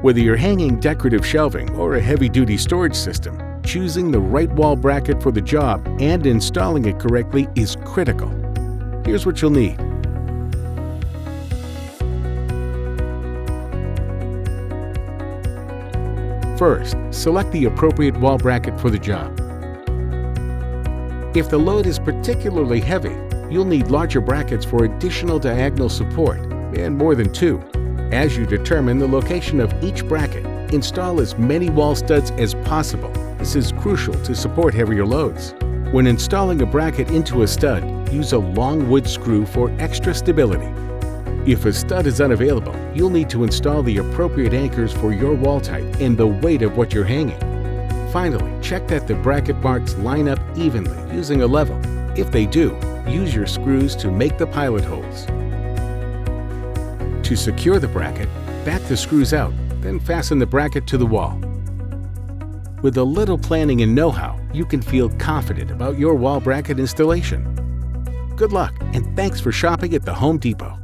Whether you're hanging decorative shelving or a heavy-duty storage system, choosing the right wall bracket for the job and installing it correctly is critical. Here's what you'll need. First, select the appropriate wall bracket for the job. If the load is particularly heavy, you'll need larger brackets for additional diagonal support, and more than two. As you determine the location of each bracket, install as many wall studs as possible. This is crucial to support heavier loads. When installing a bracket into a stud, use a long wood screw for extra stability. If a stud is unavailable, you'll need to install the appropriate anchors for your wall type and the weight of what you're hanging. Finally, check that the bracket marks line up evenly using a level. If they do, use your screws to make the pilot holes. To secure the bracket, back the screws out, then fasten the bracket to the wall. With a little planning and know-how, you can feel confident about your wall bracket installation. Good luck, and thanks for shopping at the Home Depot.